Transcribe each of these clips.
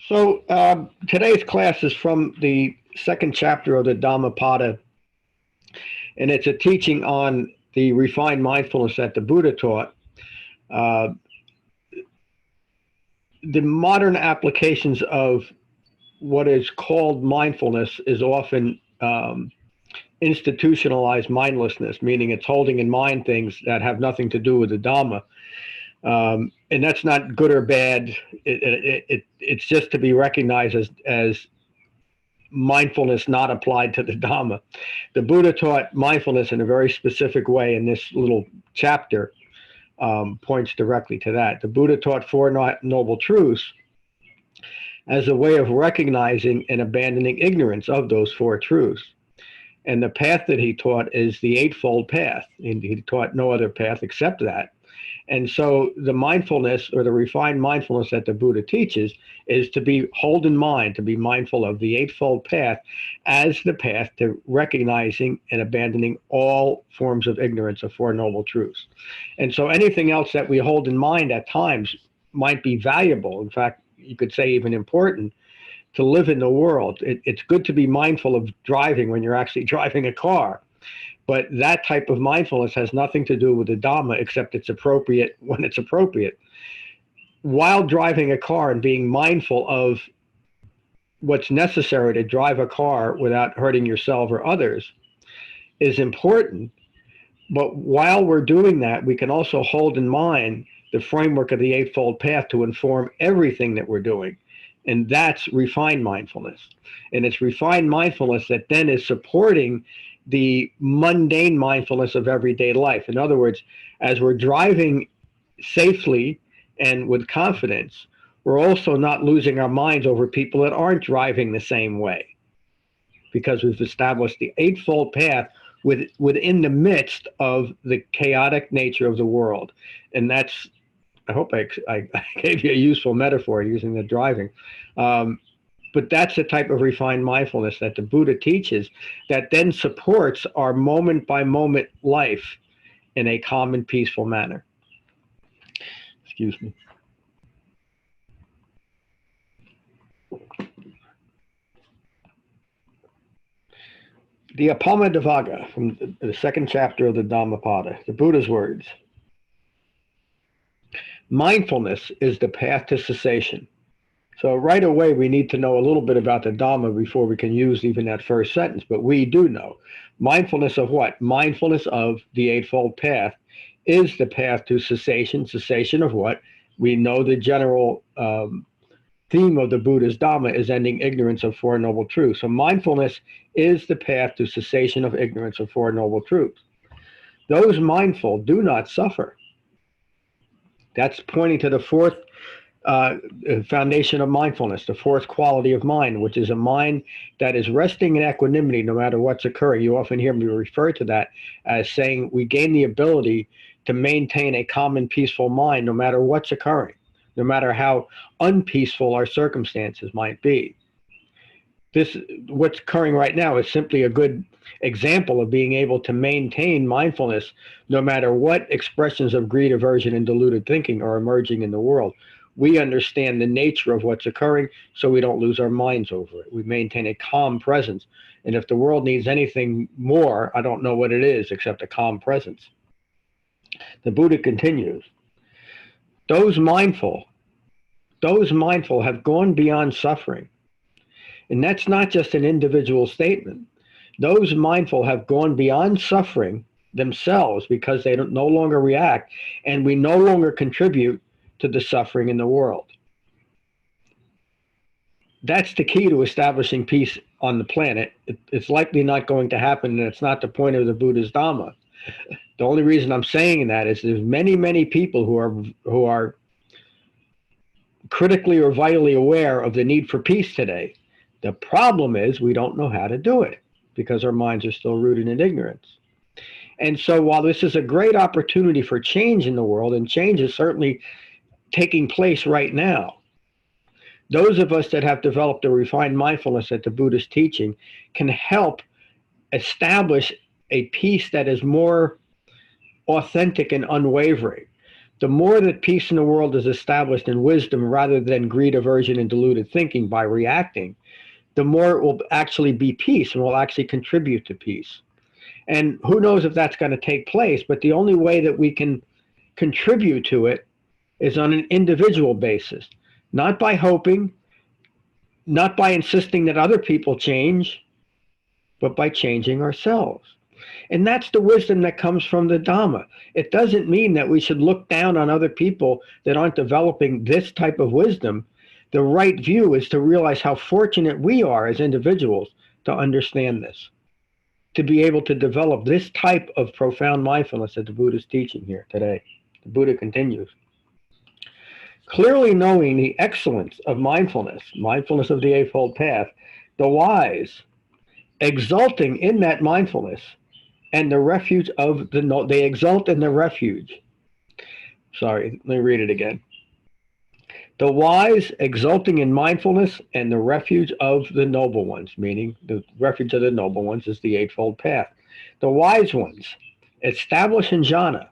So today's class is from the second chapter of the Dhammapada, and it's a teaching on the refined mindfulness that the Buddha taught. The modern applications of what is called mindfulness is often institutionalized mindlessness, meaning it's holding in mind things that have nothing to do with the Dhamma. And that's not good or bad. It's just to be recognized as mindfulness not applied to the Dhamma. The Buddha taught mindfulness in a very specific way, and this little chapter points directly to that. The Buddha taught Four Noble Truths as a way of recognizing and abandoning ignorance of those four truths. And the path that he taught is the Eightfold Path. And he taught no other path except that. And so the mindfulness, or the refined mindfulness that the Buddha teaches, is to hold in mind, to be mindful of the Eightfold Path as the path to recognizing and abandoning all forms of ignorance of Four Noble Truths. And so anything else that we hold in mind at times might be valuable. In fact, you could say even important to live in the world. It's good to be mindful of driving when you're actually driving a car. But that type of mindfulness has nothing to do with the Dhamma, except it's appropriate when it's appropriate. While driving a car and being mindful of what's necessary to drive a car without hurting yourself or others is important. But while we're doing that, we can also hold in mind the framework of the Eightfold Path to inform everything that we're doing. And that's refined mindfulness. And it's refined mindfulness that then is supporting the mundane mindfulness of everyday life. In other words, as we're driving safely and with confidence, we're also not losing our minds over people that aren't driving the same way, because we've established the Eightfold Path within the midst of the chaotic nature of the world. And that's, I hope I gave you a useful metaphor using the driving. But that's the type of refined mindfulness that the Buddha teaches that then supports our moment-by-moment life in a calm and peaceful manner. Excuse me. The Appamadavagga from the second chapter of the Dhammapada, the Buddha's words. Mindfulness is the path to cessation. So right away, we need to know a little bit about the Dhamma before we can use even that first sentence, but we do know. Mindfulness of what? Mindfulness of the Eightfold Path is the path to cessation. Cessation of what? We know the general theme of the Buddha's Dhamma is ending ignorance of Four Noble Truths. So mindfulness is the path to cessation of ignorance of Four Noble Truths. Those mindful do not suffer. That's pointing to the fourth foundation of mindfulness, the fourth quality of mind, which is a mind that is resting in equanimity no matter what's occurring. You often hear me refer to that as saying we gain the ability to maintain a calm and peaceful mind no matter what's occurring, no matter how unpeaceful our circumstances might be. What's occurring right now is simply a good example of being able to maintain mindfulness no matter what expressions of greed, aversion, and deluded thinking are emerging in the world. We understand the nature of what's occurring, so we don't lose our minds over it. We maintain a calm presence. And if the world needs anything more, I don't know what it is except a calm presence. The Buddha continues, those mindful have gone beyond suffering. And that's not just an individual statement. Those mindful have gone beyond suffering themselves because they no longer react, and we no longer contribute to the suffering in the world. That's the key to establishing peace on the planet. It's likely not going to happen, and it's not the point of the Buddha's Dhamma. The only reason I'm saying that is there's many people who are critically or vitally aware of the need for peace today. The problem is we don't know how to do it because our minds are still rooted in ignorance. And so while this is a great opportunity for change in the world, and change is certainly taking place right now, those of us that have developed a refined mindfulness that the Buddha's teaching can help establish a peace that is more authentic and unwavering. The more that peace in the world is established in wisdom rather than greed, aversion, and deluded thinking by reacting, the more it will actually be peace and will actually contribute to peace. And who knows if that's going to take place, but the only way that we can contribute to it is on an individual basis, not by hoping, not by insisting that other people change, but by changing ourselves. And that's the wisdom that comes from the Dhamma. It doesn't mean that we should look down on other people that aren't developing this type of wisdom. The right view is to realize how fortunate we are as individuals to understand this, to be able to develop this type of profound mindfulness that the Buddha is teaching here today. The Buddha continues. Clearly knowing the excellence of mindfulness, mindfulness of the Eightfold Path, the wise, exulting in that mindfulness, and the refuge of the, they exult in the refuge. Sorry, let me read it again. The wise exulting in mindfulness and the refuge of the noble ones, meaning the refuge of the noble ones is the Eightfold Path. The wise ones establish in Jhana,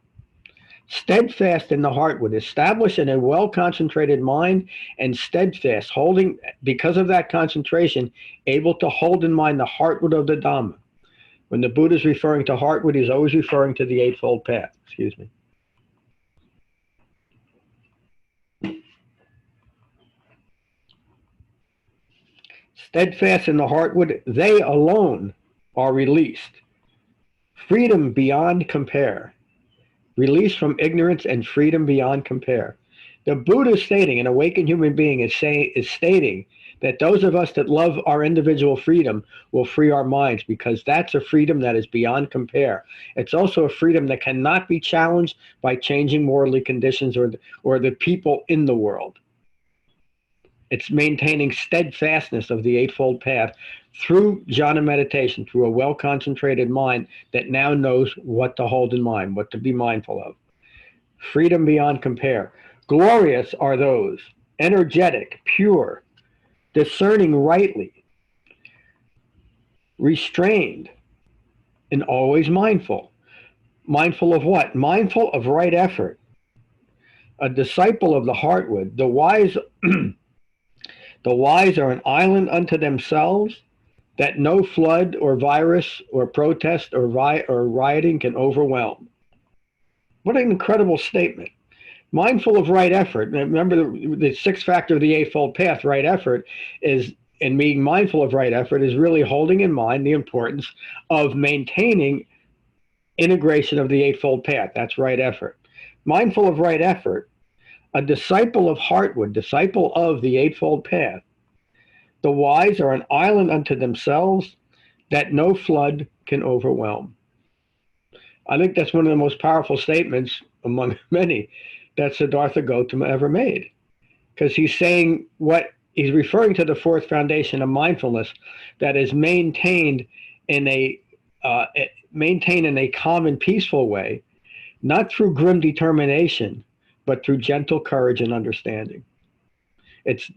steadfast in the heartwood, established in a well-concentrated mind and steadfast, holding, because of that concentration, able to hold in mind the heartwood of the Dhamma. When the Buddha is referring to heartwood, he's always referring to the Eightfold Path. Excuse me. Steadfast in the heartwood, they alone are released. Freedom beyond compare. Release from ignorance and freedom beyond compare. The Buddha is stating, an awakened human being is stating that those of us that love our individual freedom will free our minds, because that's a freedom that is beyond compare. It's also a freedom that cannot be challenged by changing worldly conditions or the people in the world. It's maintaining steadfastness of the Eightfold Path through jhana meditation, through a well-concentrated mind that now knows what to hold in mind, what to be mindful of. Freedom beyond compare. Glorious are those, energetic, pure, discerning rightly, restrained, and always mindful. Mindful of what? Mindful of right effort. A disciple of the heartwood. The wise the wise are an island unto themselves that no flood or virus or protest or rioting can overwhelm. What an incredible statement. Mindful of right effort. Remember the sixth factor of the Eightfold Path, right effort, is, and being mindful of right effort is really holding in mind the importance of maintaining integration of the Eightfold Path. That's right effort. Mindful of right effort. A disciple of heartwood, disciple of the Eightfold Path. The wise are an island unto themselves that no flood can overwhelm. I think that's one of the most powerful statements among many that Siddhartha Gautama ever made, because he's saying what he's referring to, the fourth foundation of mindfulness that is maintained in a calm and peaceful way, not through grim determination, but through gentle courage and understanding.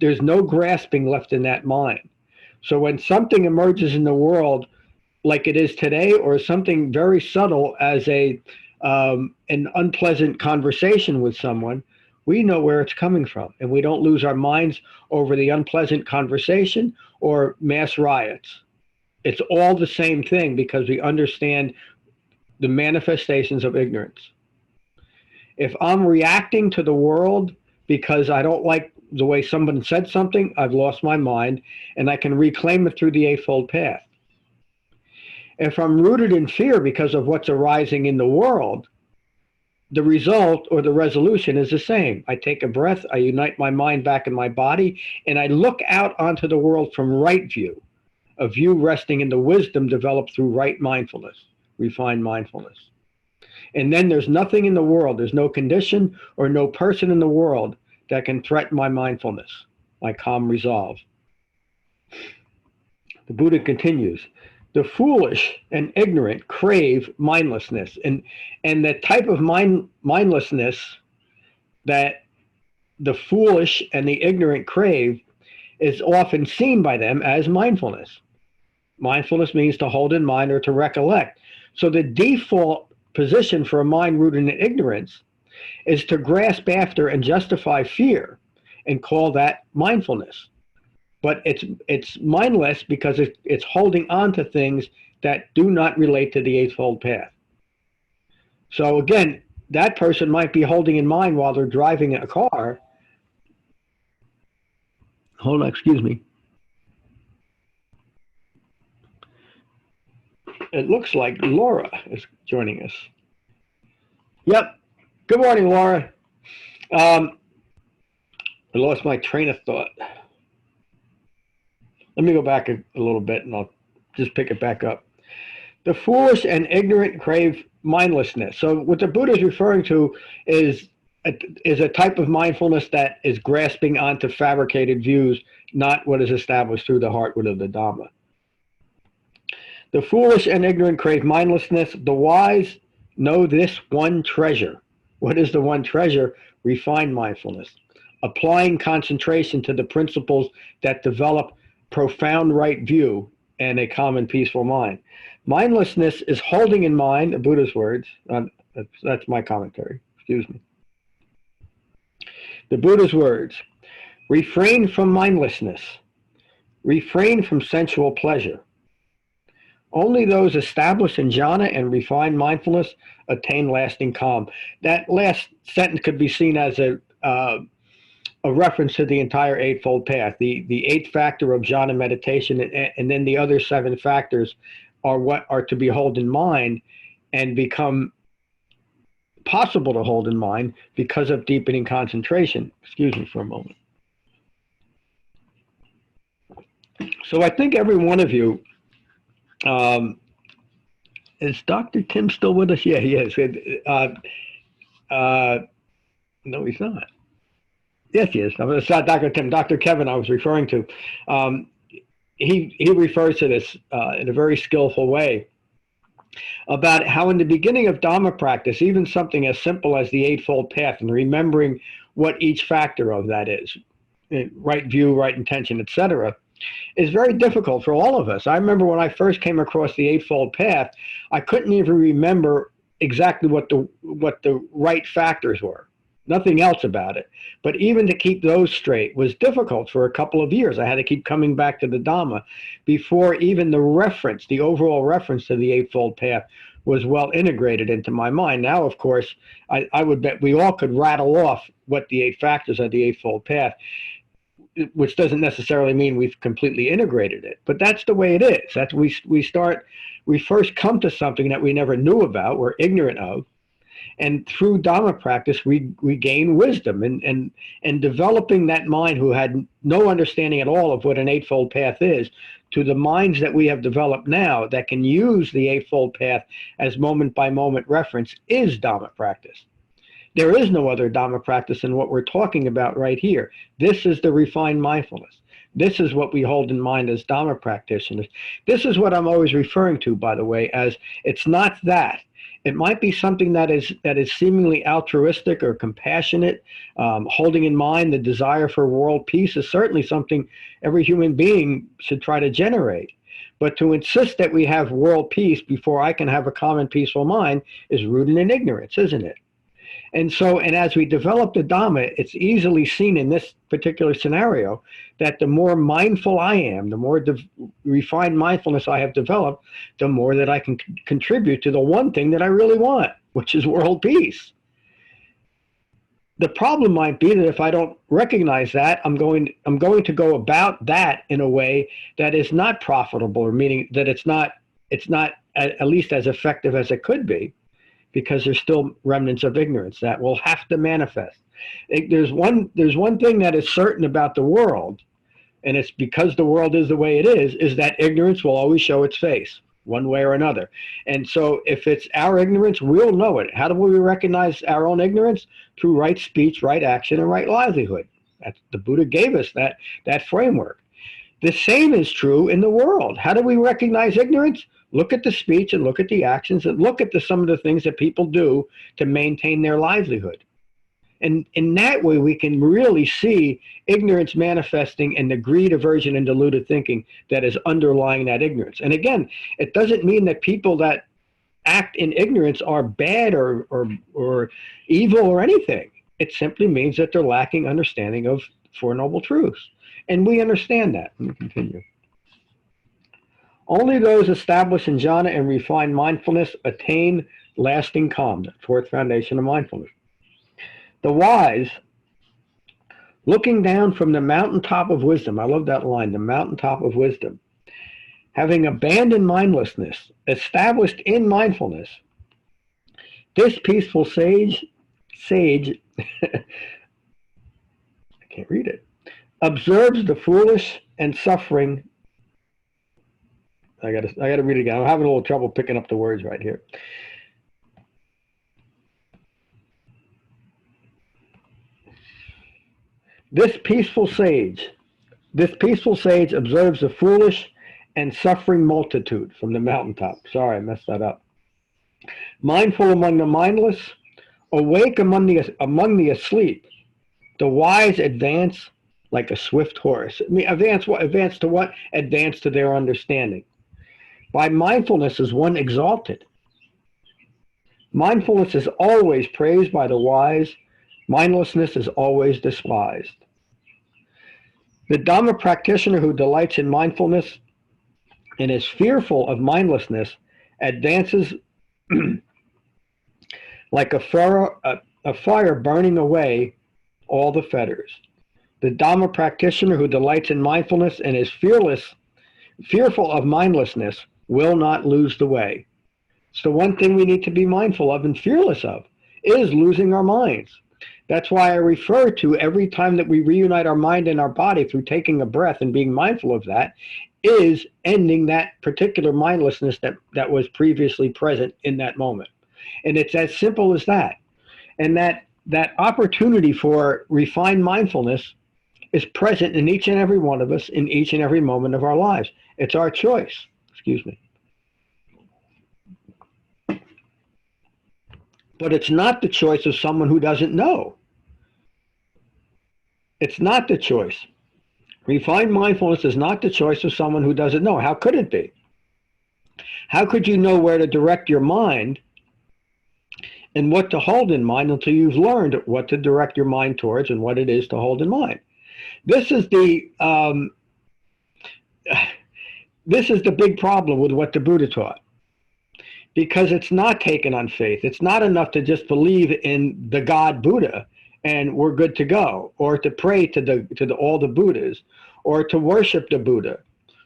There's no grasping left in that mind. So when something emerges in the world like it is today, or something very subtle as an unpleasant conversation with someone, we know where it's coming from, and we don't lose our minds over the unpleasant conversation or mass riots. It's all the same thing, because we understand the manifestations of ignorance. If I'm reacting to the world because I don't like the way someone said something, I've lost my mind, and I can reclaim it through the Eightfold Path. If I'm rooted in fear because of what's arising in the world, the result or the resolution is the same. I take a breath, I unite my mind back in my body, and I look out onto the world from right view, a view resting in the wisdom developed through right mindfulness, refined mindfulness. And then there's nothing in the world, there's no condition or no person in the world that can threaten my mindfulness, my calm resolve. The Buddha continues, the foolish and ignorant crave mindlessness. And the type of mindlessness that the foolish and the ignorant crave is often seen by them as mindfulness. Mindfulness means to hold in mind or to recollect. So the default position for a mind rooted in ignorance is to grasp after and justify fear and call that mindfulness. But it's mindless because it's holding on to things that do not relate to the Eightfold Path. So again, that person might be holding in mind while they're driving a car. Hold on, excuse me. It looks like Laura is joining us. Yep. Good morning, Laura. I lost my train of thought. Let me go back a little bit and I'll just pick it back up. The foolish and ignorant crave mindlessness. So what the Buddha is referring to is a type of mindfulness that is grasping onto fabricated views, not what is established through the heartwood of the Dhamma. The foolish and ignorant crave mindlessness. The wise know this one treasure. What is the one treasure? Refined mindfulness. Applying concentration to the principles that develop profound right view and a calm and peaceful mind. Mindlessness is holding in mind, the Buddha's words, that's my commentary, excuse me. The Buddha's words, refrain from mindlessness, refrain from sensual pleasure. Only those established in jhana and refined mindfulness attain lasting calm. That last sentence could be seen as a reference to the entire Eightfold Path. The eighth factor of jhana meditation, and then the other 7 factors are what are to be held in mind and become possible to hold in mind because of deepening concentration. Excuse me for a moment. So I think every one of you, is Dr. Tim still with us? Yeah, he is. No, he's not. Yes, he is. It's not Dr. Tim. Dr. Kevin I was referring to. He refers to this in a very skillful way about how in the beginning of Dhamma practice, even something as simple as the Eightfold Path and remembering what each factor of that is, right view, right intention, etc., is very difficult for all of us. I remember when I first came across the Eightfold Path, I couldn't even remember exactly what the right factors were. Nothing else about it. But even to keep those straight was difficult for a couple of years. I had to keep coming back to the Dhamma before even the reference, the overall reference to the Eightfold Path was well integrated into my mind. Now, of course, I would bet we all could rattle off what the 8 factors of the Eightfold Path, which doesn't necessarily mean we've completely integrated it. But that's the way it is. That's we first come to something that we never knew about, we're ignorant of. And through Dhamma practice, we gain wisdom and developing that mind who had no understanding at all of what an Eightfold Path is to the minds that we have developed now that can use the Eightfold Path as moment by moment reference is Dhamma practice. There is no other Dhamma practice than what we're talking about right here. This is the refined mindfulness. This is what we hold in mind as Dhamma practitioners. This is what I'm always referring to, by the way, as it's not that. It might be something that is seemingly altruistic or compassionate. Holding in mind the desire for world peace is certainly something every human being should try to generate. But to insist that we have world peace before I can have a calm and peaceful mind is rooted in ignorance, isn't it? And as we develop the Dhamma, it's easily seen in this particular scenario that the more mindful I am, the more refined mindfulness I have developed, the more that I can contribute to the one thing that I really want, which is world peace. The problem might be that if I don't recognize that, I'm going to go about that in a way that is not profitable, or meaning that it's not at least as effective as it could be, because there's still remnants of ignorance that will have to manifest. There's one thing that is certain about the world, and it's because the world is the way it is that ignorance will always show its face, one way or another. And so if it's our ignorance, we'll know it. How do we recognize our own ignorance? Through right speech, right action, and right livelihood. The Buddha gave us that framework. The same is true in the world. How do we recognize ignorance? Look at the speech and look at the actions and look at some of the things that people do to maintain their livelihood. And in that way, we can really see ignorance manifesting and the greed, aversion, and deluded thinking that is underlying that ignorance. And again, it doesn't mean that people that act in ignorance are bad or evil or anything. It simply means that they're lacking understanding of Four Noble Truths. And we understand that. Let me continue. Only those established in jhana and refined mindfulness attain lasting calm, the fourth foundation of mindfulness. The wise, looking down from the mountaintop of wisdom, I love that line, the mountaintop of wisdom, having abandoned mindlessness, established in mindfulness, this peaceful sage, I can't read it, observes the foolish and suffering. I gotta read it again. I'm having a little trouble picking up the words right here. This peaceful sage observes the foolish and suffering multitude from the mountaintop. Sorry, I messed that up. Mindful among the mindless, awake among the asleep. The wise advance like a swift horse. I mean, advance to what? Advance to their understanding. By mindfulness is one exalted. Mindfulness is always praised by the wise. Mindlessness is always despised. The Dhamma practitioner who delights in mindfulness and is fearful of mindlessness advances like a fire burning away all the fetters. The Dhamma practitioner who delights in mindfulness and is fearful of mindlessness will not lose the way. So one thing we need to be mindful of and fearless of is losing our minds. That's why I refer to every time that we reunite our mind and our body through taking a breath and being mindful of that is ending that particular mindlessness that was previously present in that moment. And it's as simple as that. And that opportunity for refined mindfulness is present in each and every one of us in each and every moment of our lives. It's our choice. Excuse me. But it's not the choice of someone who doesn't know. It's not the choice. Refined mindfulness is not the choice of someone who doesn't know. How could it be? How could you know where to direct your mind and what to hold in mind until you've learned what to direct your mind towards and what it is to hold in mind? This is the big problem with what the Buddha taught, because it's not taken on faith. It's not enough to just believe in the God Buddha and we're good to go, or to pray to all the Buddhas, or to worship the Buddha,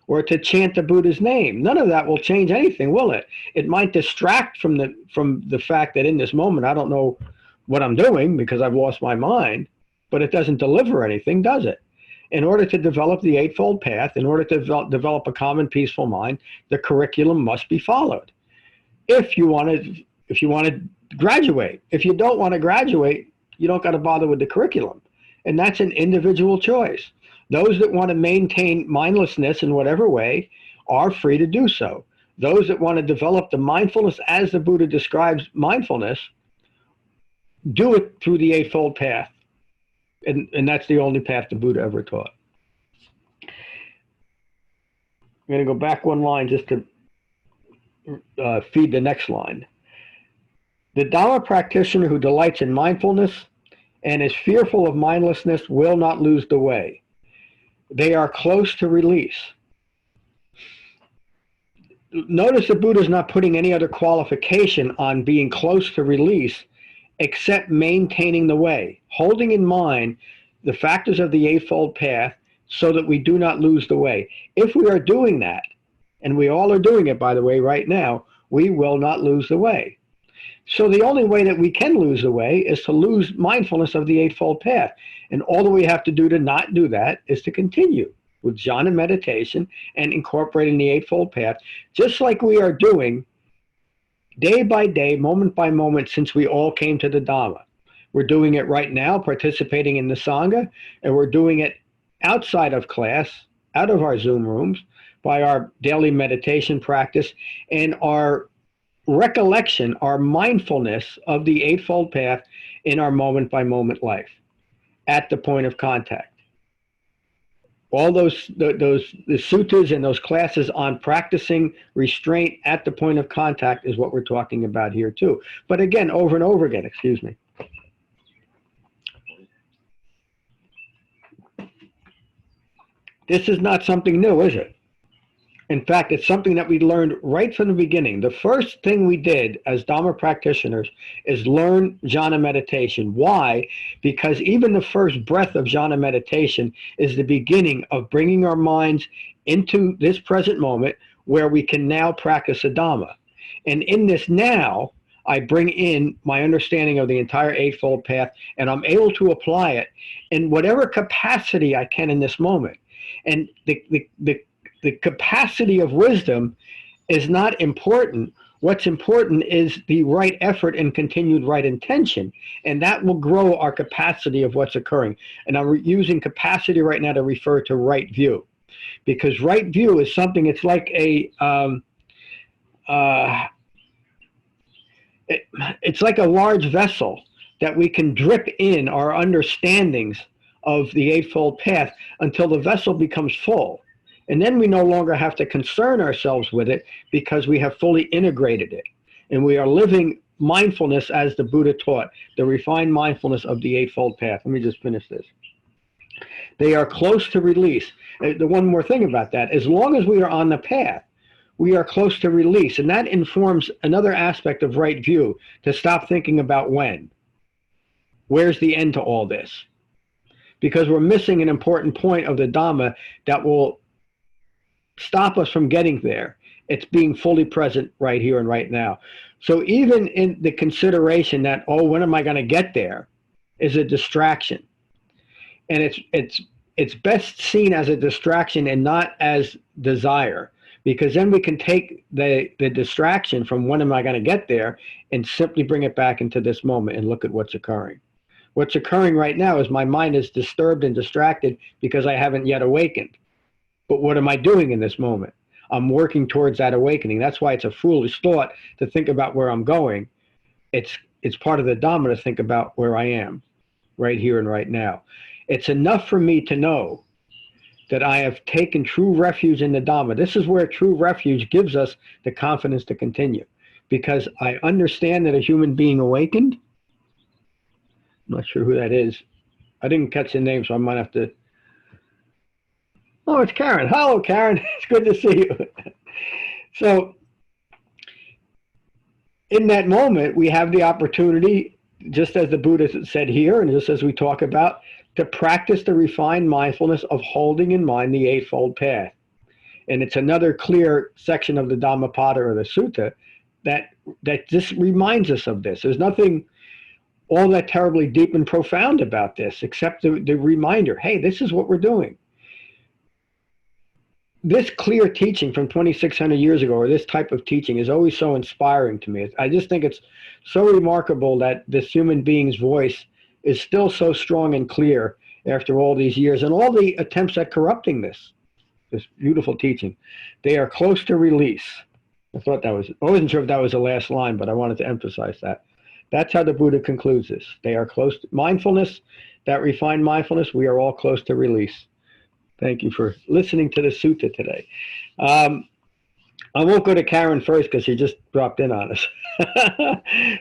or to chant the Buddha's name. None of that will change anything, will it? It might distract from the fact that in this moment I don't know what I'm doing because I've lost my mind, but it doesn't deliver anything, does it? In order to develop the Eightfold Path, in order to develop a calm and peaceful mind, the curriculum must be followed. If you want to graduate. If you don't want to graduate, you don't got to bother with the curriculum. And that's an individual choice. Those that want to maintain mindlessness in whatever way are free to do so. Those that want to develop the mindfulness as the Buddha describes mindfulness, do it through the Eightfold Path. And that's the only path the Buddha ever taught. I'm going to go back one line just to feed the next line. The Dhamma practitioner who delights in mindfulness and is fearful of mindlessness will not lose the way. They are close to release. Notice the Buddha is not putting any other qualification on being close to release except maintaining the way, holding in mind the factors of the Eightfold Path so that we do not lose the way. If we are doing that, and we all are doing it, by the way, right now, we will not lose the way. So the only way that we can lose the way is to lose mindfulness of the Eightfold Path. And all that we have to do to not do that is to continue with jhana meditation and incorporating the Eightfold Path, just like we are doing day by day, moment by moment, since we all came to the Dhamma. We're doing it right now, participating in the Sangha, and we're doing it outside of class, out of our Zoom rooms, by our daily meditation practice and our recollection, our mindfulness of the Eightfold Path in our moment by moment life at the point of contact. All the sutras and those classes on practicing restraint at the point of contact is what we're talking about here too. But again, over and over again, excuse me. This is not something new, is it? In fact, it's something that we learned right from the beginning. The first thing we did as Dhamma practitioners is learn jhana meditation. Why? Because even the first breath of jhana meditation is the beginning of bringing our minds into this present moment where we can now practice a Dhamma. And in this now, I bring in my understanding of the entire Eightfold Path, and I'm able to apply it in whatever capacity I can in this moment. And the capacity of wisdom is not important. What's important is the right effort and continued right intention. And that will grow our capacity of what's occurring. And I'm using capacity right now to refer to right view. Because right view is something, it's like it's like a large vessel that we can drip in our understandings of the Eightfold Path until the vessel becomes full. And then we no longer have to concern ourselves with it because we have fully integrated it. And we are living mindfulness as the Buddha taught, the refined mindfulness of the Eightfold Path. Let me just finish this. They are close to release. The one more thing about that, as long as we are on the path, we are close to release. And that informs another aspect of right view, to stop thinking about when. Where's the end to all this? Because we're missing an important point of the Dhamma that will stop us from getting there. It's being fully present right here and right now. So even in the consideration that, oh, when am I going to get there, is a distraction. And it's best seen as a distraction and not as desire, because then we can take the distraction from when am I going to get there and simply bring it back into this moment and look at what's occurring. What's occurring right now is my mind is disturbed and distracted because I haven't yet awakened. But what am I doing in this moment? I'm working towards that awakening. That's why it's a foolish thought to think about where I'm going. It's part of the Dhamma to think about where I am, right here and right now. It's enough for me to know that I have taken true refuge in the Dhamma. This is where true refuge gives us the confidence to continue. Because I understand that a human being awakened, I'm not sure who that is. I didn't catch the name, so I might have to. Oh, it's Karen. Hello, Karen. It's good to see you. So in that moment, we have the opportunity, just as the Buddha said here, and just as we talk about, to practice the refined mindfulness of holding in mind the Eightfold Path. And it's another clear section of the Dhammapada or the Sutta that just reminds us of this. There's nothing all that terribly deep and profound about this, except the reminder, hey, this is what we're doing. This clear teaching from 2,600 years ago, or this type of teaching, is always so inspiring to me. I just think it's so remarkable that this human being's voice is still so strong and clear after all these years, and all the attempts at corrupting this beautiful teaching. They are close to release. I wasn't sure if that was the last line, but I wanted to emphasize that. That's how the Buddha concludes this. They are close to mindfulness, that refined mindfulness, we are all close to release. Thank you for listening to the sutta today. I won't go to Karen first because she just dropped in on us.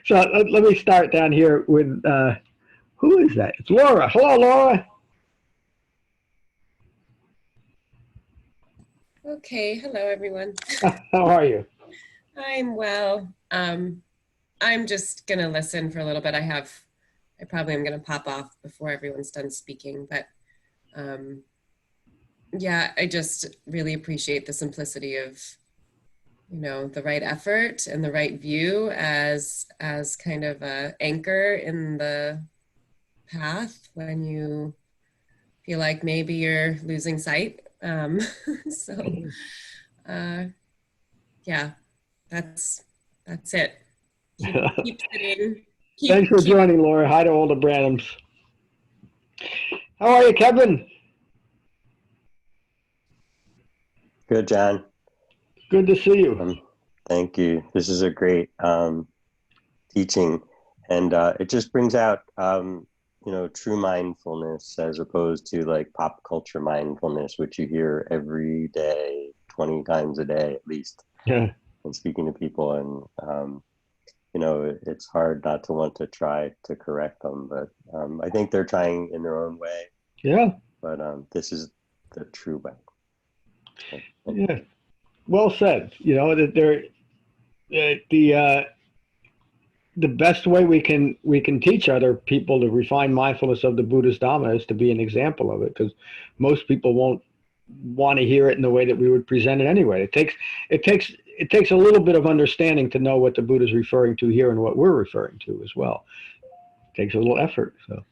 So let me start down here with, who is that? It's Laura. Hello, Laura. Okay, hello everyone. How are you? I'm well. I'm just gonna listen for a little bit. I probably am gonna pop off before everyone's done speaking, but yeah, I just really appreciate the simplicity of, the right effort and the right view as kind of a anchor in the path when you feel like maybe you're losing sight. Yeah, that's it. Keep sitting. Thanks for joining, Laura. Hi to all the Branhams. How are you, Kevin? Good, John. Good to see you. Thank you. This is a great teaching, and it just brings out true mindfulness as opposed to like pop culture mindfulness, which you hear every day, 20 times a day at least, Yeah. and speaking to people. And, it's hard not to want to try to correct them, but I think they're trying in their own way. Yeah. But this is the true way. Yeah. Well said. That the best way we can teach other people to refine mindfulness of the Buddha's Dhamma is to be an example of it, because most people won't want to hear it in the way that we would present it anyway. It takes a little bit of understanding to know what the Buddha is referring to here and what we're referring to as well. It takes a little effort. So,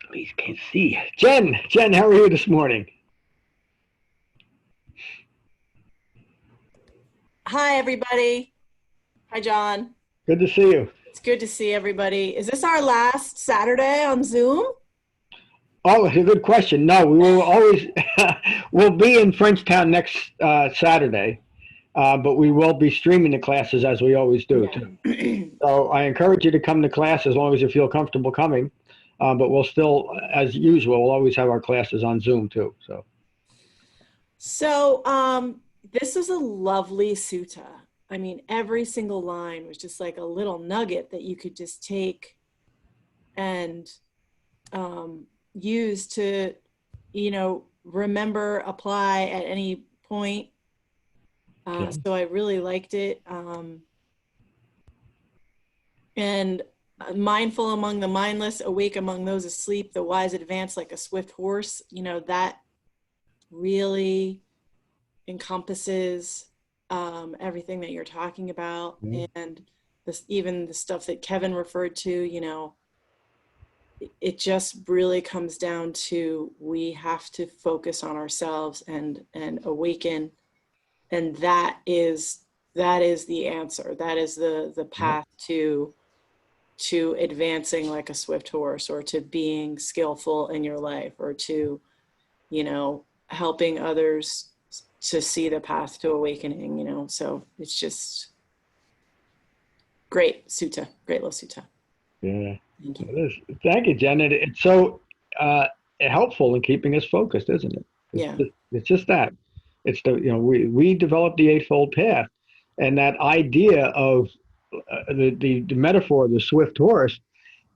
please can't see. Jen, how are you this morning? Hi, everybody. Hi, John. Good to see you. It's good to see everybody. Is this our last Saturday on Zoom? Oh, it's a good question. No, we will always, we'll be in Frenchtown next Saturday, but we will be streaming the classes as we always do, too. So I encourage you to come to class as long as you feel comfortable coming, but we'll still, as usual, we'll always have our classes on Zoom, too. So this is a lovely sutta. I mean, every single line was just like a little nugget that you could just take and use to, remember, apply at any point. So I really liked it. And mindful among the mindless, awake among those asleep, the wise advance like a swift horse. That really encompasses everything that you're talking about. And even the stuff that Kevin referred to, it just really comes down to, we have to focus on ourselves and awaken. And that is the answer. That is the path to advancing like a swift horse, or to being skillful in your life, or to, helping others to see the path to awakening, so it's just great sutta, great little sutta. Yeah. Thank you. It is. Thank you, Jen. It's so helpful in keeping us focused, isn't it? It's just that. It's we developed the Eightfold Path, and that idea of the metaphor of the swift horse,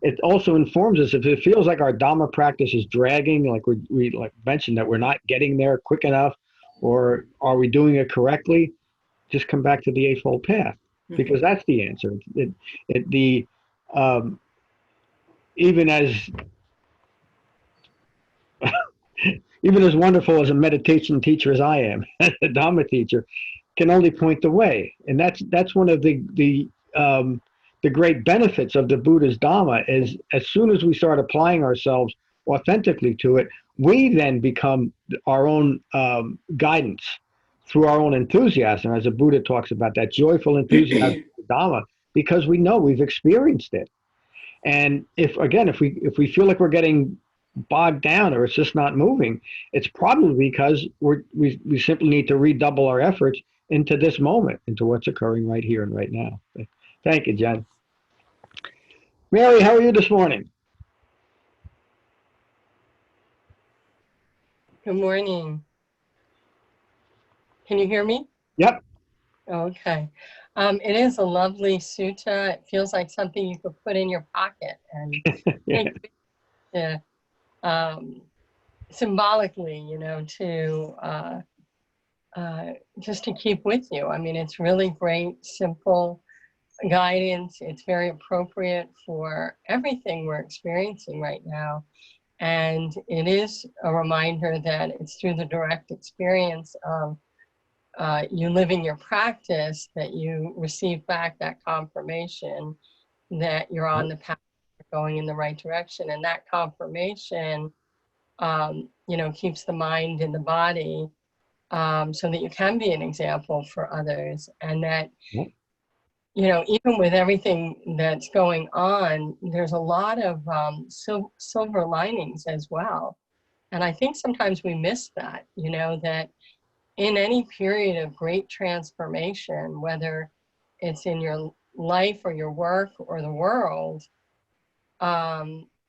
it also informs us if it feels like our Dhamma practice is dragging, like we like mentioned that we're not getting there quick enough, or are we doing it correctly? Just come back to the Eightfold Path, because that's the answer. Even as wonderful as a meditation teacher as I am, a Dhamma teacher, can only point the way, and that's one of the great benefits of the Buddha's Dhamma is, as soon as we start applying ourselves authentically to it, we then become our own guidance through our own enthusiasm, as the Buddha talks about, that joyful enthusiasm for Dhamma, because we know we've experienced it. And if we feel like we're getting bogged down or it's just not moving, it's probably because we simply need to redouble our efforts into this moment, into what's occurring right here and right now. Thank you, Jen. Mary, how are you this morning? Good morning. Can you hear me? Yep. Okay. It is a lovely sutta. It feels like something you could put in your pocket and symbolically, to just to keep with you. I mean, it's really great, simple guidance. It's very appropriate for everything we're experiencing right now. And it is a reminder that it's through the direct experience of you living your practice that you receive back that confirmation that you're on the path, going in the right direction. And that confirmation, keeps the mind and the body so that you can be an example for others. And that, even with everything that's going on, there's a lot of silver linings as well. And I think sometimes we miss that, that in any period of great transformation, whether it's in your life or your work or the world,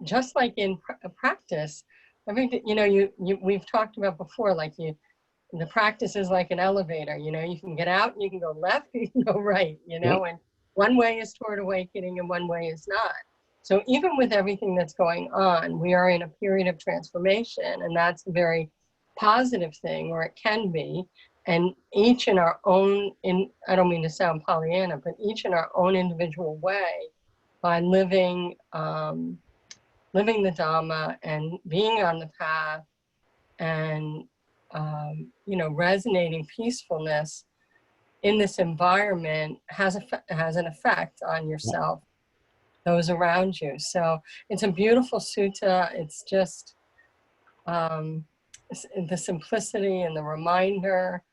just like in practice, everything, we've talked about before, like the practice is like an elevator, you can get out and you can go left, you can go right, and one way is toward awakening and one way is not. So even with everything that's going on, we are in a period of transformation, and that's a very positive thing, or it can be. And each in our own, I don't mean to sound Pollyanna, but each in our own individual way, by living the Dhamma and being on the path and, resonating peacefulness in this environment has an effect on yourself, those around you. So it's a beautiful sutta. It's just the simplicity and the reminder.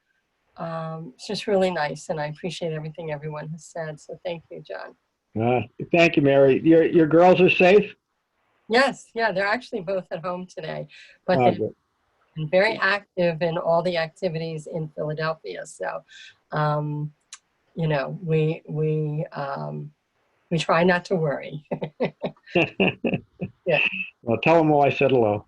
It's just really nice, and I appreciate everything everyone has said. So thank you, John. Thank you, Mary. Your girls are safe? Yes, yeah, they're actually both at home today, but they've been very active in all the activities in Philadelphia. So, we try not to worry. Yeah. Well, tell them all I said hello.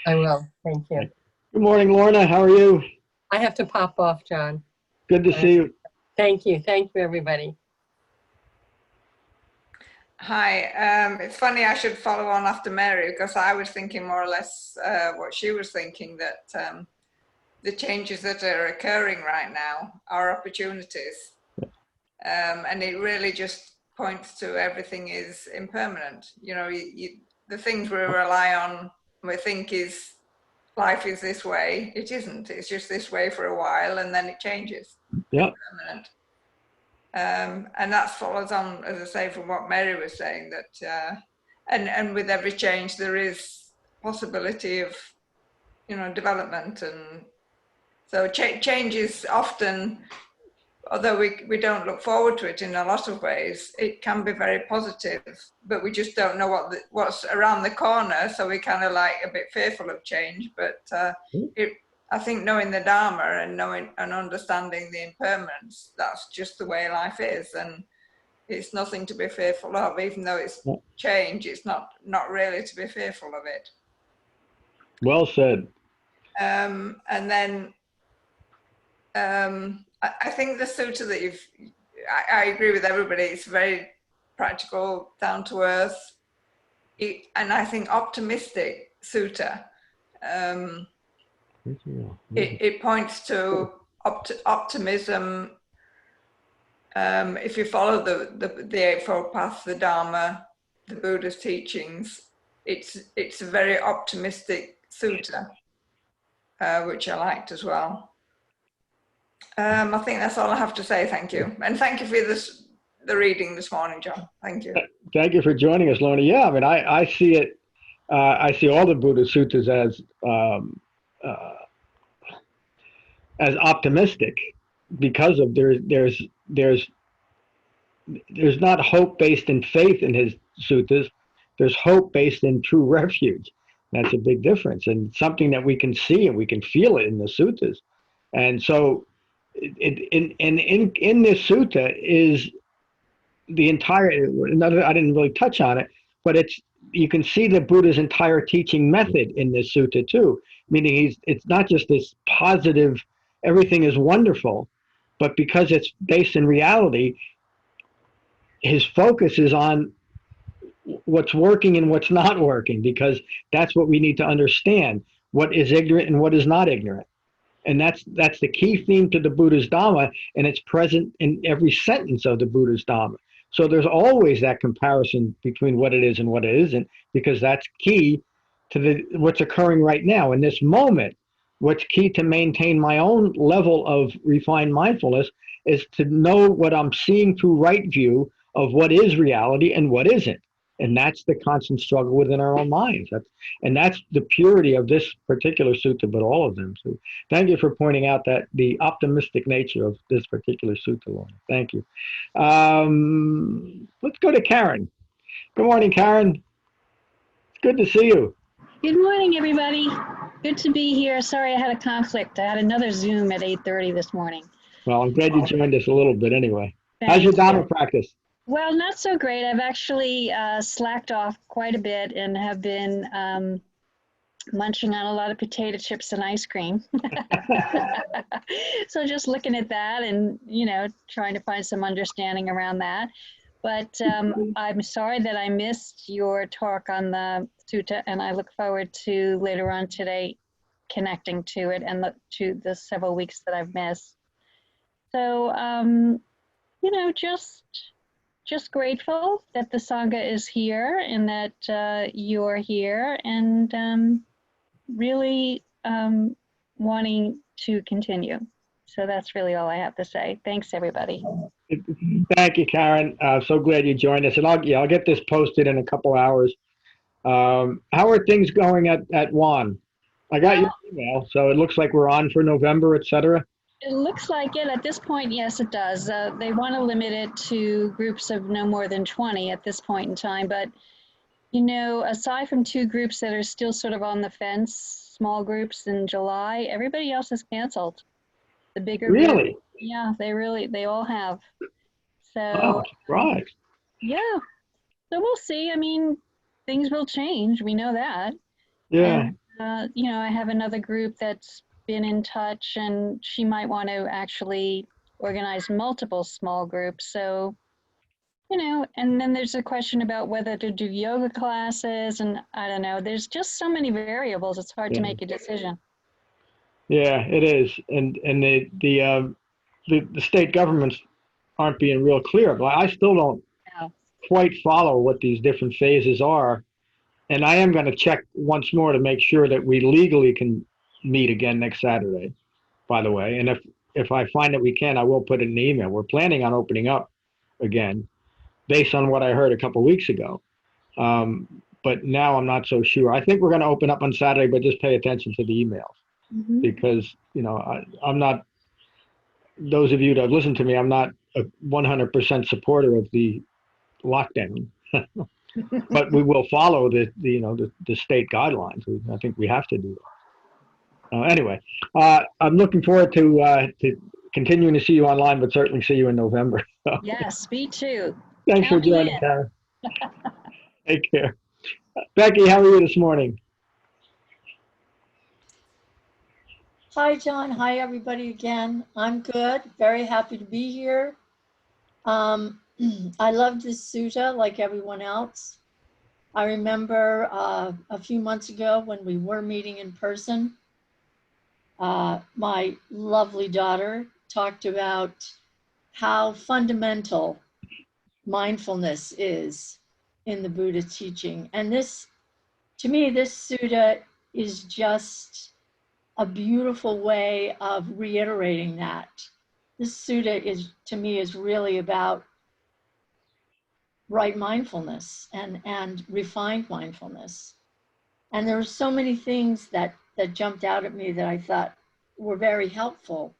I will. Thank you. Good morning, Lorna. How are you? I have to pop off, John. Good to see you. Thank you. Thank you, everybody. Hi. It's funny I should follow on after Mary, because I was thinking more or less what she was thinking, that the changes that are occurring right now are opportunities. And it really just points to everything is impermanent. The things we rely on, we think is life is this way. It isn't. It's just this way for a while, and then it changes. Yeah. Permanent. And that follows on, as I say, from what Mary was saying, that and with every change there is possibility of development, and so change is often, although we don't look forward to it in a lot of ways, it can be very positive, but we just don't know what's around the corner, so we're kind of like a bit fearful of change. But I think knowing the Dharma and knowing and understanding the impermanence, that's just the way life is, and it's nothing to be fearful of. Even though it's change, it's not really to be fearful of it. Well said. And then I think the sutta that I agree with everybody. It's very practical, down to earth, and I think optimistic sutta. It points to optimism. If you follow the Eightfold Path, the Dharma, the Buddha's teachings, it's a very optimistic sutta, which I liked as well. I think that's all I have to say. Thank you, and thank you for the reading this morning, John. Thank you. Thank you for joining us, Lorna. Yeah, I mean, I see it. I see all the Buddha suttas as optimistic, because of there's not hope based in faith in his suttas. There's hope based in true refuge. That's a big difference, and something that we can see and we can feel it in the suttas. And so in this sutta is the entire, I didn't really touch on it, but you can see the Buddha's entire teaching method in this sutta too, meaning it's not just this positive, everything is wonderful, but because it's based in reality, his focus is on what's working and what's not working, because that's what we need to understand, what is ignorant and what is not ignorant. And that's the key theme to the Buddha's Dhamma, and it's present in every sentence of the Buddha's Dhamma. So there's always that comparison between what it is and what it isn't, because that's key to what's occurring right now in this moment. What's key to maintain my own level of refined mindfulness is to know what I'm seeing through right view of what is reality and what isn't. And that's the constant struggle within our own minds. That's the purity of this particular sutta, but all of them. So thank you for pointing out that the optimistic nature of this particular sutta, Lorna. Thank you. Let's go to Karen. Good morning, Karen. It's good to see you. Good morning, everybody. Good to be here. Sorry I had a conflict. I had another Zoom at 8:30 this morning. Well, I'm glad you joined us a little bit anyway. How's your Dhamma practice? Well, not so great. I've actually slacked off quite a bit and have been munching on a lot of potato chips and ice cream. So just looking at that and, you know, trying to find some understanding around that. But I'm sorry that I missed your talk on the sutta, and I look forward to later on today connecting to it and to the several weeks that I've missed. So, you know, just grateful that the Sangha is here and that you're here, and really wanting to continue. So that's really all I have to say. Thanks, everybody. Thank you, Karen. So glad you joined us. And I'll get this posted in a couple hours. How are things going at WAN? I got your email, so it looks like we're on for November, et cetera. It looks like it. At this point, yes, it does. They want to limit it to groups of no more than 20 at this point in time. But, you know, aside from 2 groups that are still sort of on the fence, small groups in July, everybody else has canceled. The bigger Really? group, yeah, they all have. So, Oh, surprise. yeah. So we'll see. I mean, things will change. We know that. Yeah. And, you know, I have another group that's been in touch, and she might want to actually organize multiple small groups. So, you know, and then there's a question about whether to do yoga classes, and I don't know. There's just so many variables. It's hard to make a decision. Yeah, it is. And the state governments aren't being real clear, but I still don't quite follow what these different phases are. And I am going to check once more to make sure that we legally can meet again next Saturday, by the way. And if I find that we can, I will put it in the email. We're planning on opening up again based on what I heard a couple of weeks ago. But now I'm not so sure. I think we're going to open up on Saturday, but just pay attention to the emails. Because, you know, I'm not, those of you that have listened to me, I'm not a 100% supporter of the lockdown. But we will follow the state guidelines. I think we have to do it. Anyway, I'm looking forward to continuing to see you online, but certainly see you in November. Yes, me too. Thanks for joining, Karen. Take care. Becky, how are you this morning? Hi, John. Hi, everybody again. I'm good. Very happy to be here. I love this sutta like everyone else. I remember a few months ago when we were meeting in person, my lovely daughter talked about how fundamental mindfulness is in the Buddha teaching. And this, to me, this sutta is just a beautiful way of reiterating that. This sutta is, to me, is really about right mindfulness and refined mindfulness. And there were so many things that jumped out at me that I thought were very helpful.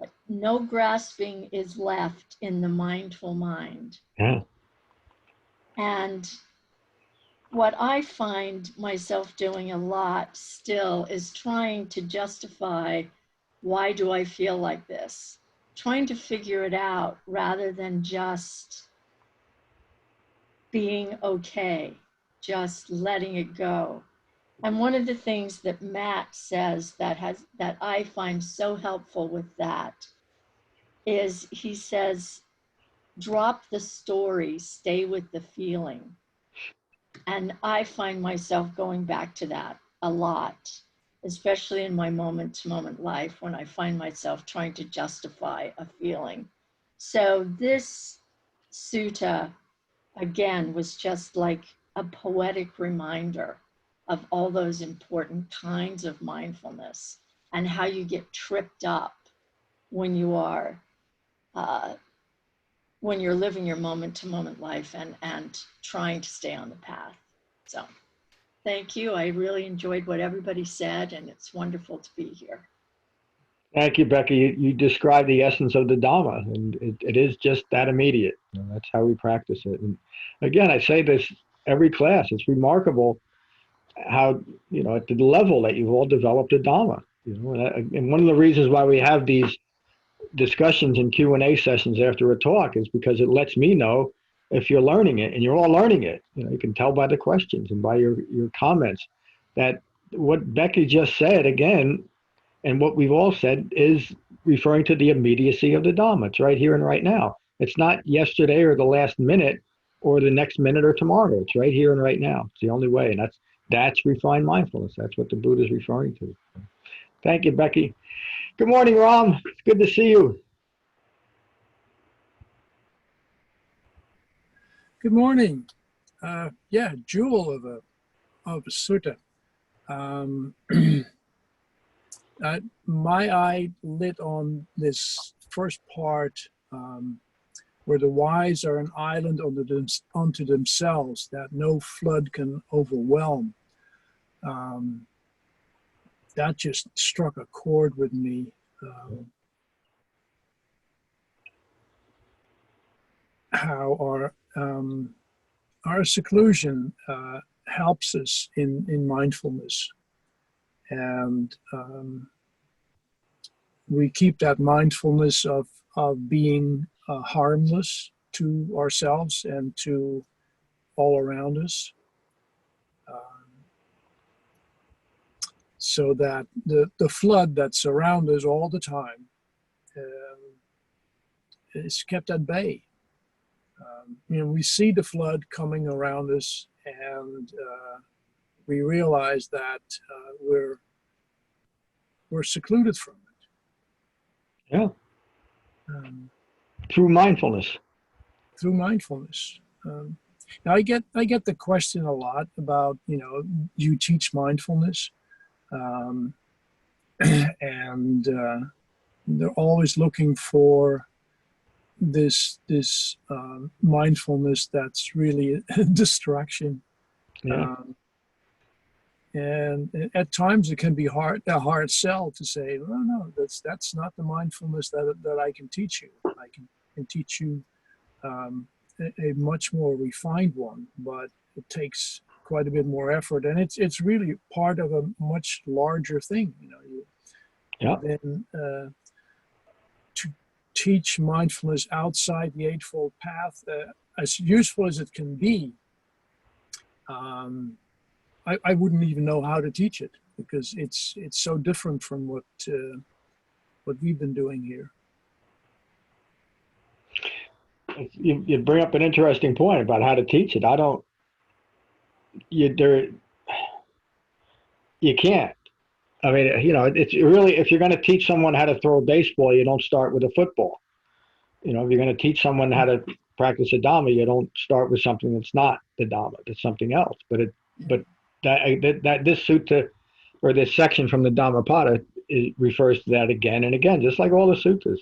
Like, no grasping is left in the mindful mind. Yeah. And what I find myself doing a lot still is trying to justify, why do I feel like this? Trying to figure it out rather than just being okay, just letting it go. And one of the things that Matt says that I find so helpful with that is, he says, drop the story, stay with the feeling. And I find myself going back to that a lot, especially in my moment-to-moment life when I find myself trying to justify a feeling. So this sutta, again, was just like a poetic reminder of all those important kinds of mindfulness and how you get tripped up when you are when you're living your moment-to-moment life and trying to stay on the path. So thank you. I really enjoyed what everybody said, and it's wonderful to be here. Thank you, Becky. You described the essence of the Dhamma, and it is just that immediate. That's how we practice it. And again, I say this every class. It's remarkable how, at the level that you've all developed a Dhamma. And one of the reasons why we have these discussions and Q&A sessions after a talk is because it lets me know if you're learning it, and you're all learning it. You know, you can tell by the questions and by your comments that what Becky just said again, and what we've all said, is referring to the immediacy of the Dhamma. It's right here and right now. It's not yesterday or the last minute or the next minute or tomorrow. It's right here and right now. It's the only way. And that's refined mindfulness. That's what the Buddha is referring to. Thank you, Becky. Good morning, Ram. It's good to see you. Good morning. Yeah, jewel of a sutta. My eye lit on this first part where the wise are an island unto themselves that no flood can overwhelm. That just struck a chord with me. How our seclusion helps us in mindfulness, and we keep that mindfulness of being harmless to ourselves and to all around us, so that the flood that's around us all the time is kept at bay. You know, we see the flood coming around us, and we realize that we're secluded from it. Yeah. Through mindfulness. Through mindfulness. Now I get the question a lot about, you know, do you teach mindfulness? And they're always looking for this mindfulness that's really a distraction. Yeah. And at times it can be a hard sell to say, well, no, that's not the mindfulness that I can teach you. I can teach you a much more refined one, but it takes quite a bit more effort, and it's really part of a much larger thing. You know, then to teach mindfulness outside the Eightfold Path, as useful as it can be, I wouldn't even know how to teach it, because it's so different from what we've been doing here. You bring up an interesting point about how to teach it. You can't. I mean, you know, it's really, if you're going to teach someone how to throw a baseball, you don't start with a football. You know, if you're going to teach someone how to practice a Dhamma, you don't start with something that's not the Dhamma, that's something else. But this sutta, or this section from the Dhammapada, refers to that again and again, just like all the sutras.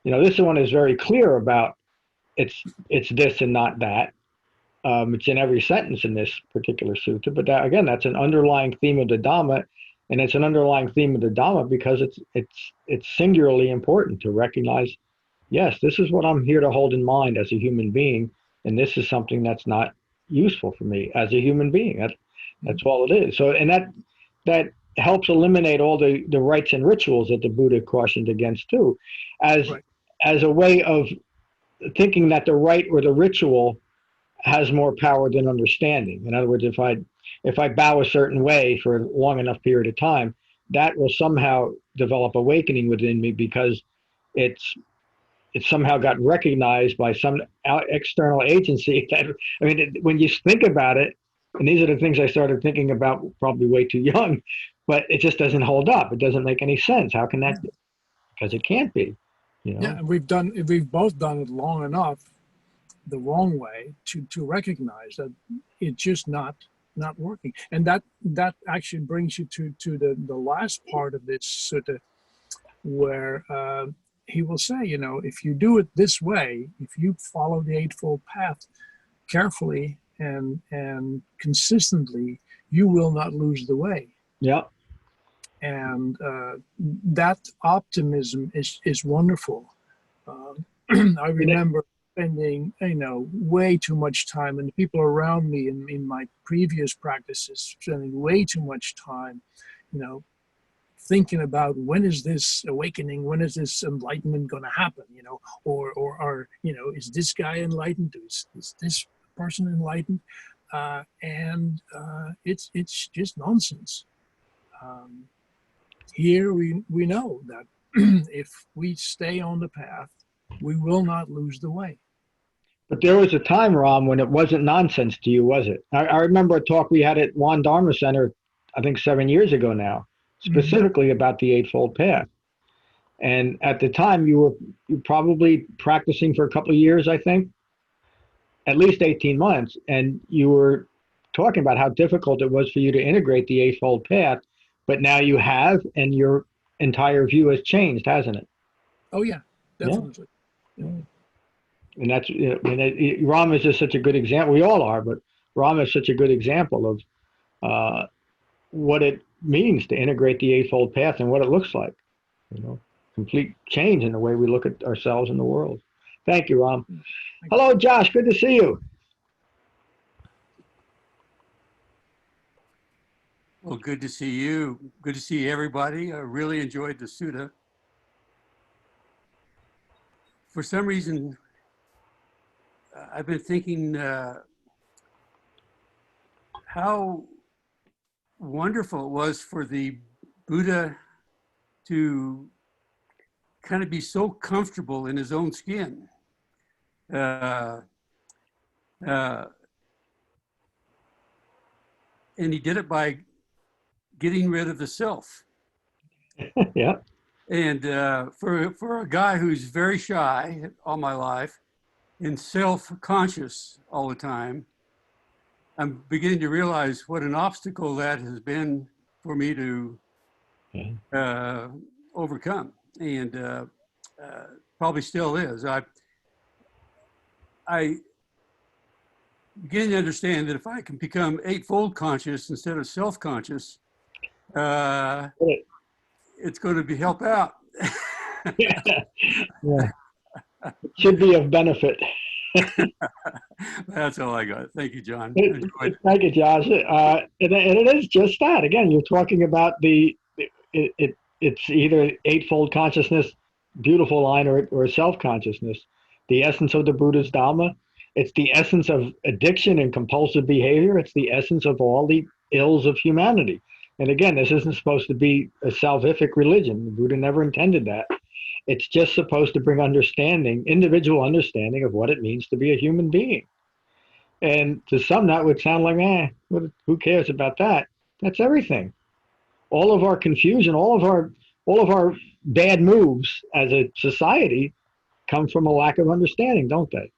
You know, this one is very clear about it's this and not that. It's in every sentence in this particular sutta, but again, that's an underlying theme of the Dhamma, and it's an underlying theme of the Dhamma because it's singularly important to recognize, yes, this is what I'm here to hold in mind as a human being, and this is something that's not useful for me as a human being. That's all it is. So, and that helps eliminate all the rites and rituals that the Buddha cautioned against too, as a way of thinking that the rite or the ritual has more power than understanding. In other words, if I bow a certain way for a long enough period of time, that will somehow develop awakening within me because it somehow got recognized by some external agency. When you think about it, and these are the things I started thinking about probably way too young, but it just doesn't hold up. It doesn't make any sense. How can that be? Because it can't be. You know? Yeah, and we've both done it long enough the wrong way to recognize that it's just not working. And that actually brings you to the last part of this sutta, where he will say, you know, if you do it this way, if you follow the Eightfold Path carefully and consistently, you will not lose the way. Yeah. And that optimism is wonderful. I remember spending, you know, way too much time, and the people around me in my previous practices spending way too much time, you know, thinking about when is this awakening, when is this enlightenment going to happen, or is this guy enlightened? Is this person enlightened? It's just nonsense. Here we know that if we stay on the path, we will not lose the way. But there was a time, Ram, when it wasn't nonsense to you, was it? I remember a talk we had at One Dharma Center, I think 7 years ago now, specifically about the Eightfold Path. And at the time, you were probably practicing for a couple of years, I think, at least 18 months. And you were talking about how difficult it was for you to integrate the Eightfold Path. But now you have, and your entire view has changed, hasn't it? Oh, yeah, definitely. Yeah. And that's, Ram is just such a good example. We all are, but Ram is such a good example of what it means to integrate the Eightfold Path and what it looks like. Complete change in the way we look at ourselves and the world. Thank you, Ram. Hello, Josh. Good to see you. Well, good to see you. Good to see everybody. I really enjoyed the sutta. For some reason, I've been thinking how wonderful it was for the Buddha to kind of be so comfortable in his own skin. And he did it by getting rid of the self. Yeah. And for a guy who's very shy all my life and self-conscious all the time, I'm beginning to realize what an obstacle that has been for me to overcome, and probably still is. I begin to understand that if I can become eightfold conscious instead of self-conscious, it's going to help out. Yeah. It should be of benefit. That's all I got. Thank you, John. Thank you, Josh. And it is just that. Again, you're talking about it's either eightfold consciousness, beautiful line, or self-consciousness. The essence of the Buddha's Dhamma. It's the essence of addiction and compulsive behavior. It's the essence of all the ills of humanity. And again, this isn't supposed to be a salvific religion. The Buddha never intended that. It's just supposed to bring understanding, individual understanding of what it means to be a human being. And to some, that would sound like, who cares about that? That's everything. All of our confusion, all of our bad moves as a society come from a lack of understanding, don't they?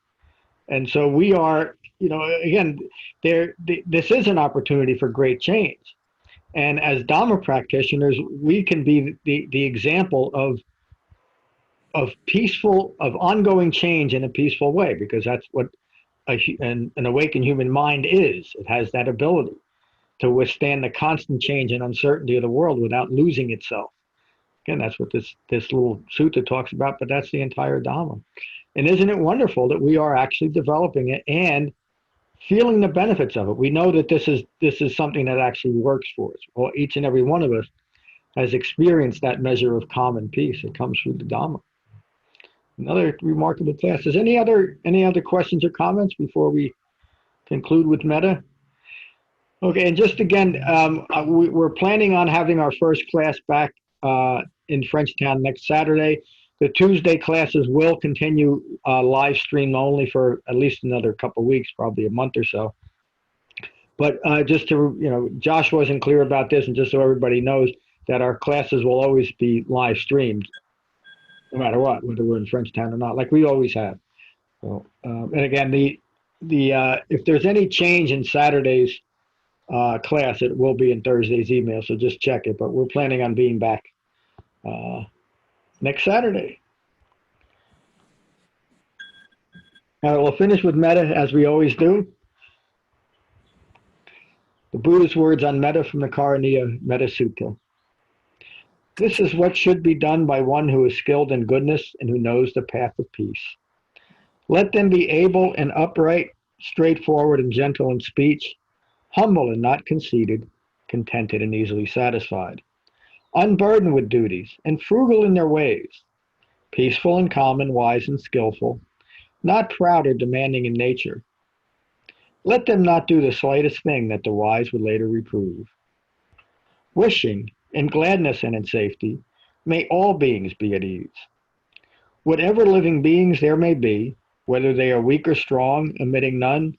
And so we are, again, this is an opportunity for great change. And as Dhamma practitioners, we can be the example of ongoing change in a peaceful way, because that's what an awakened human mind is. It has that ability to withstand the constant change and uncertainty of the world without losing itself. Again, that's what this little sutta talks about, but that's the entire Dhamma. And isn't it wonderful that we are actually developing it and feeling the benefits of it? We know that this is something that actually works for us. Well, each and every one of us has experienced that measure of calm and peace. It comes through the Dhamma. Another remarkable class. Is any other questions or comments before we conclude with Metta? Okay, and just again, we're planning on having our first class back in Frenchtown next Saturday. The Tuesday classes will continue live stream only for at least another couple of weeks, probably a month or so. But just to, Josh wasn't clear about this, and just so everybody knows that our classes will always be live streamed, no matter what, whether we're in Frenchtown or not, like we always have. So, and again, if there's any change in Saturday's class, it will be in Thursday's email, so just check it. But we're planning on being back next Saturday. All right, we'll finish with Metta as we always do. The Buddha's words on Metta from the Karaniya Metta Sutta. This is what should be done by one who is skilled in goodness and who knows the path of peace. Let them be able and upright, straightforward and gentle in speech, humble and not conceited, contented and easily satisfied. unburdened with duties, and frugal in their ways, peaceful and calm and wise and skillful, not proud or demanding in nature. Let them not do the slightest thing that the wise would later reprove. Wishing, in gladness and in safety, may all beings be at ease. Whatever living beings there may be, whether they are weak or strong, omitting none,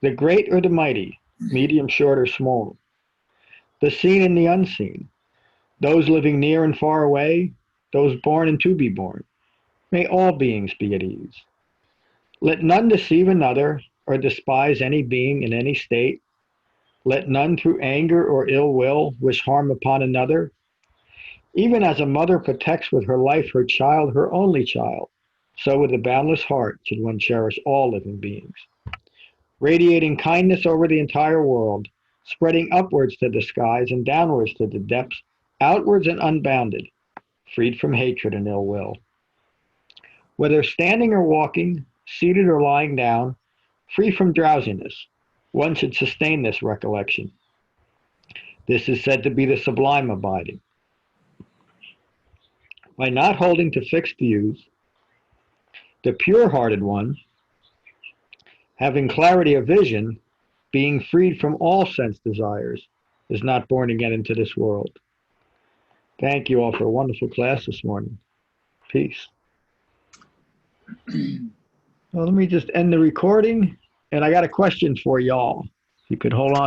the great or the mighty, medium, short, or small, the seen and the unseen, those living near and far away, those born and to be born, may all beings be at ease. Let none deceive another or despise any being in any state. Let none through anger or ill will wish harm upon another. Even as a mother protects with her life her child, her only child, so with a boundless heart should one cherish all living beings. Radiating kindness over the entire world, spreading upwards to the skies and downwards to the depths, outwards and unbounded, freed from hatred and ill will. Whether standing or walking, seated or lying down, free from drowsiness, one should sustain this recollection. This is said to be the sublime abiding. By not holding to fixed views, the pure-hearted one, having clarity of vision, being freed from all sense desires, is not born again into this world. Thank you all for a wonderful class this morning. Peace. Well, let me just end the recording, and I got a question for y'all. You could hold on.